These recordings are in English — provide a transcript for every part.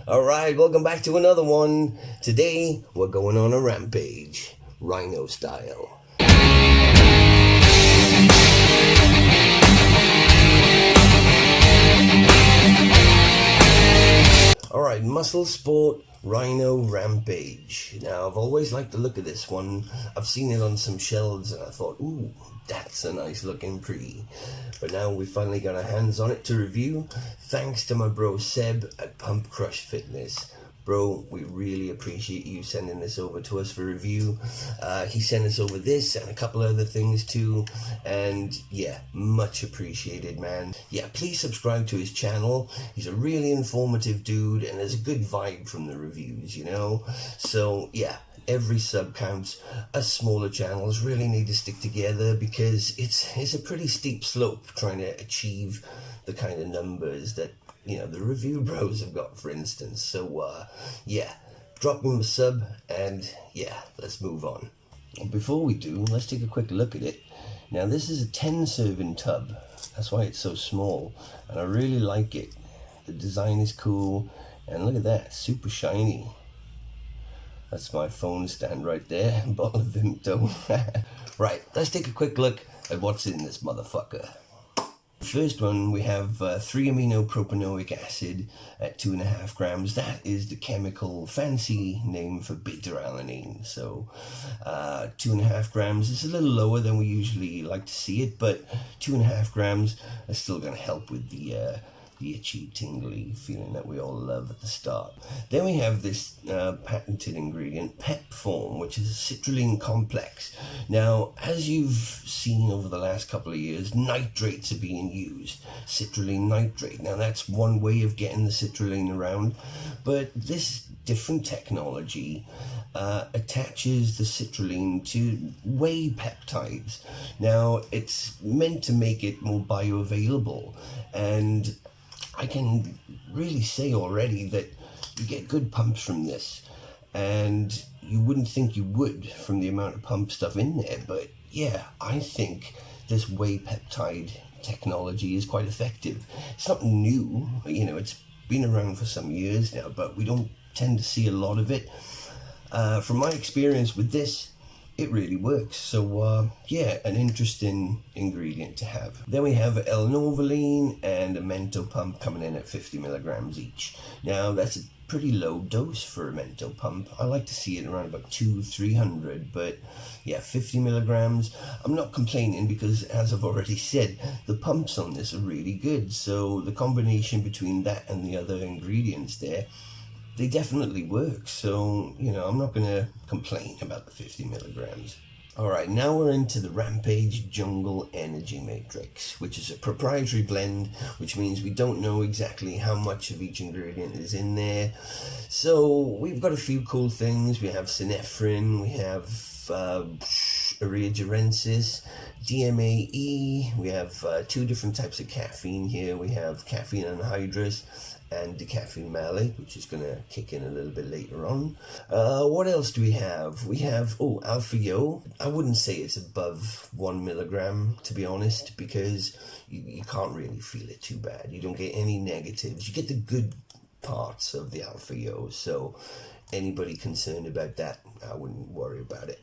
Alright, welcome back to another one. Today, we're going on a rampage, Rhino style. Alright, Musclesport Rhino Rampage. Now, I've always liked the look of this one. I've seen it on some shelves and I thought, ooh, that's a nice looking pre. But now we finally got our hands on it to review, thanks to my bro Seb at Pump Crush Fitness. Bro, we really appreciate you sending this over to us for review. He sent us over this and a couple other things too. And yeah, much appreciated, man. Yeah, please subscribe to his channel. He's a really informative dude and there's a good vibe from the reviews, you know? So yeah, every sub counts. Us smaller channels really need to stick together because it's a pretty steep slope trying to achieve the kind of numbers that, you know, the review bros have got, for instance. So yeah, drop him a sub and yeah, let's move on. Before we do, let's take a quick look at it. Now this is a 10 serving tub, that's why it's so small, and I really like it. The design is cool, and look at that, super shiny. That's my phone stand right there, bottle of Vimto. Right, let's take a quick look at what's in this motherfucker. First one, we have 3-amino-propanoic acid at 2.5 grams. That is the chemical fancy name for beta-alanine. So 2.5 grams is a little lower than we usually like to see it, but 2.5 grams are still going to help with the itchy, tingly feeling that we all love at the start. Then we have this patented ingredient, PEP form, which is a citrulline complex. Now, as you've seen over the last couple of years, nitrates are being used. Citrulline nitrate. Now, that's one way of getting the citrulline around, but this different technology attaches the citrulline to whey peptides. Now, it's meant to make it more bioavailable, and I can really say already that you get good pumps from this, and you wouldn't think you would from the amount of pump stuff in there, but yeah, I think this whey peptide technology is quite effective. It's not new, you know, it's been around for some years now, but we don't tend to see a lot of it. From my experience with this, it really works. So yeah, an interesting ingredient to have. Then we have L-novoline and a Mento pump coming in at 50 milligrams each. Now that's a pretty low dose for a Mento pump. I like to see it around about 200-300, but yeah, 50 milligrams. I'm not complaining because, as I've already said, the pumps on this are really good. So the combination between that and the other ingredients there, they definitely work, so, you know, I'm not going to complain about the 50 milligrams. Alright, now we're into the Rampage Jungle Energy Matrix, which is a proprietary blend, which means we don't know exactly how much of each ingredient is in there. So, we've got a few cool things. We have synephrine, we have Aerogenesis, DMAE, we have 2 different types of caffeine here. We have caffeine anhydrous and decaffeine malate, which is going to kick in a little bit later on. What else do we have? We have, alpha-yo. I wouldn't say it's above 1 milligram, to be honest, because you can't really feel it too bad. You don't get any negatives. You get the good parts of the alpha-yo, so anybody concerned about that, I wouldn't worry about it.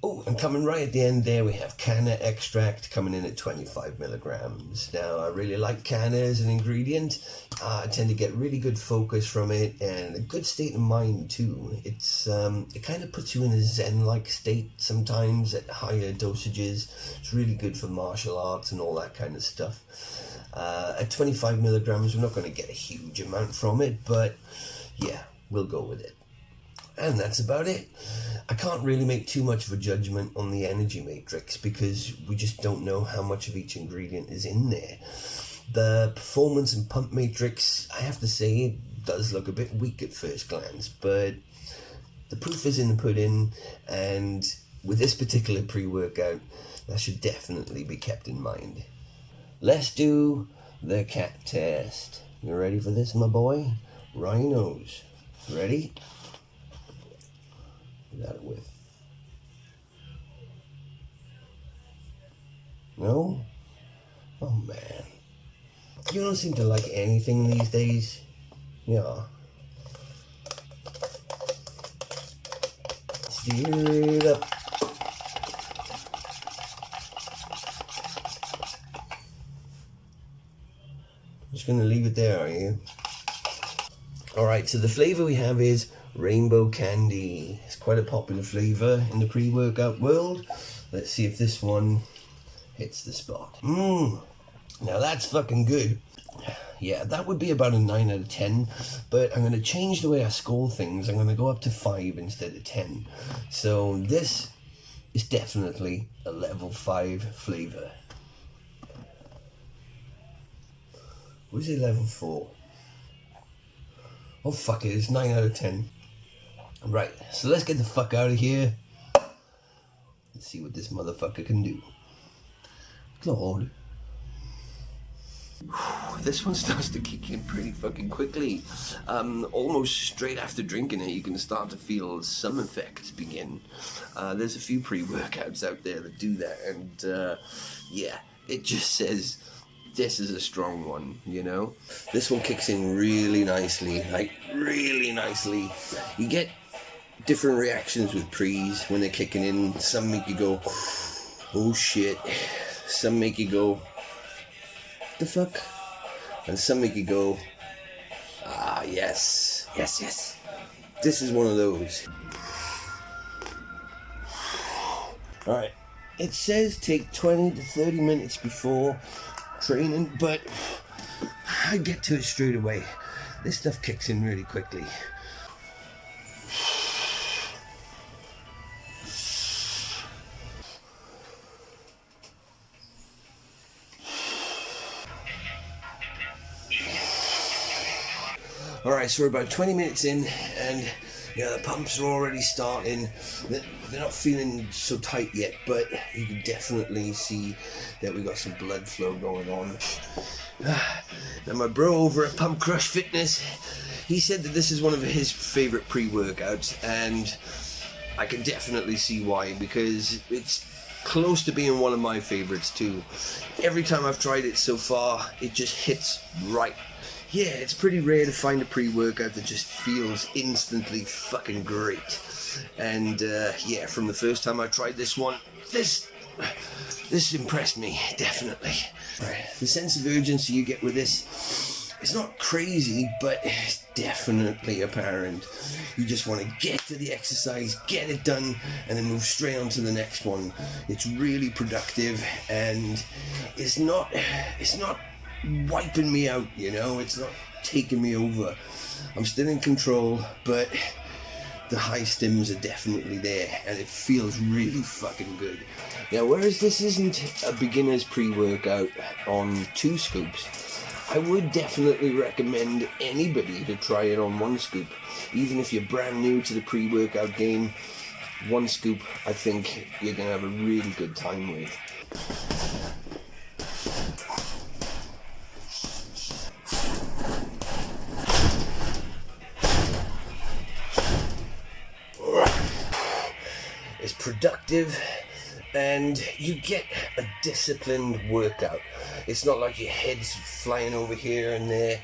Oh, and coming right at the end there, we have canna extract coming in at 25 milligrams. Now, I really like canna as an ingredient. I tend to get really good focus from it and a good state of mind too. It's it kind of puts you in a zen-like state sometimes at higher dosages. It's really good for martial arts and all that kind of stuff. At 25 milligrams, we're not going to get a huge amount from it, but yeah, we'll go with it. And that's about it. I can't really make too much of a judgment on the energy matrix because we just don't know how much of each ingredient is in there. The performance and pump matrix, I have to say, it does look a bit weak at first glance, but the proof is in the pudding, and with this particular pre-workout, that should definitely be kept in mind. Let's do the cat test. You ready for this, my boy? Rhinos. Ready? Got it with. No? Oh man. You don't seem to like anything these days. Yeah. Stir it up. Just gonna leave it there, are you? Alright, so the flavour we have is rainbow candy. It's quite a popular flavour in the pre-workout world. Let's see if this one hits the spot. Now that's fucking good. Yeah, that would be about a 9 out of 10, but I'm going to change the way I score things. I'm going to go up to 5 instead of 10. So this is definitely a level 5 flavour. What is it, level 4? Oh fuck it, it's 9 out of 10. Right, so let's get the fuck out of here. Let's see what this motherfucker can do. Lord. This one starts to kick in pretty fucking quickly. Almost straight after drinking it, you can start to feel some effects begin. There's a few pre-workouts out there that do that, and yeah, it just says this is a strong one, you know? This one kicks in really nicely, like really nicely. You get different reactions with pre's when they're kicking in. Some make you go, oh shit. Some make you go, the fuck? And some make you go, ah, yes, yes, yes. This is one of those. Alright, it says take 20 to 30 minutes before training, but I get to it straight away. This stuff kicks in really quickly. Alright, so we're about 20 minutes in, and yeah, the pumps are already starting. They're not feeling so tight yet, but you can definitely see that we got some blood flow going on. Now my bro over at Pump Crush Fitness, he said that this is one of his favourite pre-workouts, and I can definitely see why, because it's close to being one of my favourites too. Every time I've tried it so far, it just hits right. Yeah, it's pretty rare to find a pre-workout that just feels instantly fucking great. And yeah, from the first time I tried this one, this impressed me, definitely. Right. The sense of urgency you get with this, it's not crazy, but it's definitely apparent. You just want to get to the exercise, get it done, and then move straight on to the next one. It's really productive, and it's not wiping me out, you know, it's not taking me over. I'm still in control, but the high stims are definitely there, and it feels really fucking good. Now, whereas this isn't a beginner's pre-workout on 2 scoops, I would definitely recommend anybody to try it on 1 scoop. Even if you're brand new to the pre-workout game, 1 scoop I think you're gonna have a really good time with. It's productive, and you get a disciplined workout. It's not like your head's flying over here and there.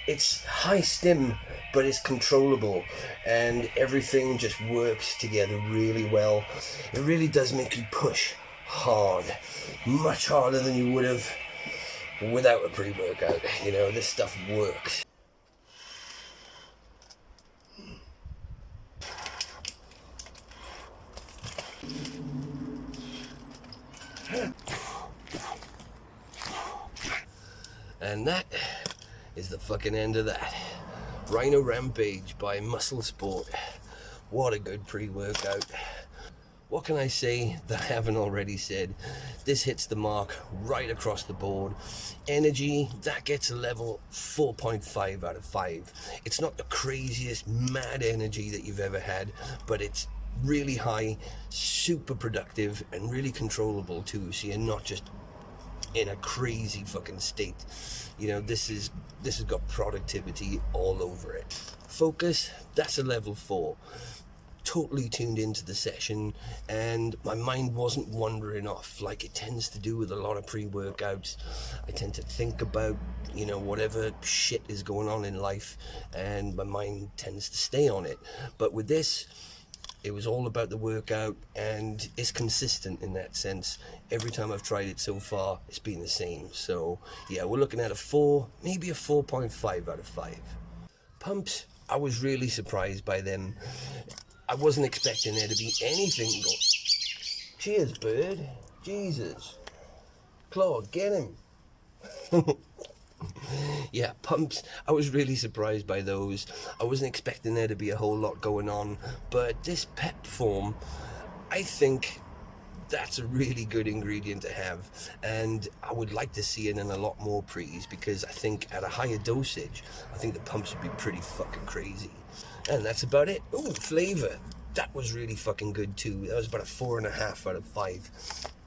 It's high stim, but it's controllable, and everything just works together really well. It really does make you push hard, much harder than you would have without a pre-workout. You know, this stuff works. And that is the fucking end of that. Rhino Rampage by Musclesport. What a good pre-workout. What can I say that I haven't already said? This hits the mark right across the board. Energy, that gets a level 4.5 out of 5. It's not the craziest mad energy that you've ever had, but it's really high, super productive, and really controllable too, so you're not just in a crazy fucking state. You know, this has got productivity all over it. Focus, that's a level 4. Totally tuned into the session, and my mind wasn't wandering off like it tends to do with a lot of pre-workouts. I tend to think about, you know, whatever shit is going on in life, and my mind tends to stay on it. But with this, It was all about the workout, and it's consistent in that sense. Every time I've tried it so far, it's been the same. So yeah, we're looking at a 4, maybe a 4.5 out of 5. Pumps, I was really surprised by them. I wasn't expecting there to be anything go. Cheers, bird. Jesus. Claude, get him. Yeah, pumps, I was really surprised by those. I wasn't expecting there to be a whole lot going on, but this pep form, I think that's a really good ingredient to have, and I would like to see it in a lot more pre's, because I think at a higher dosage, I think the pumps would be pretty fucking crazy. And that's about it. Oh, flavor. That was really fucking good too. That was about a 4.5 out of 5.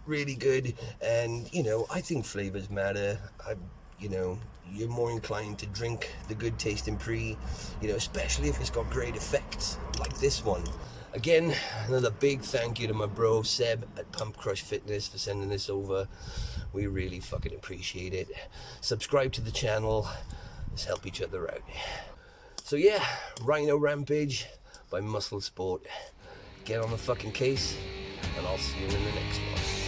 Really good, and you know, I think flavors matter. You know, you're more inclined to drink the good tasting pre, you know, especially if it's got great effects like this one. Again, another big thank you to my bro Seb at Pump Crush Fitness for sending this over. We really fucking appreciate it. Subscribe to the channel. Let's help each other out. So yeah, Rhino Rampage by Musclesport. Get on the fucking case, and I'll see you in the next one.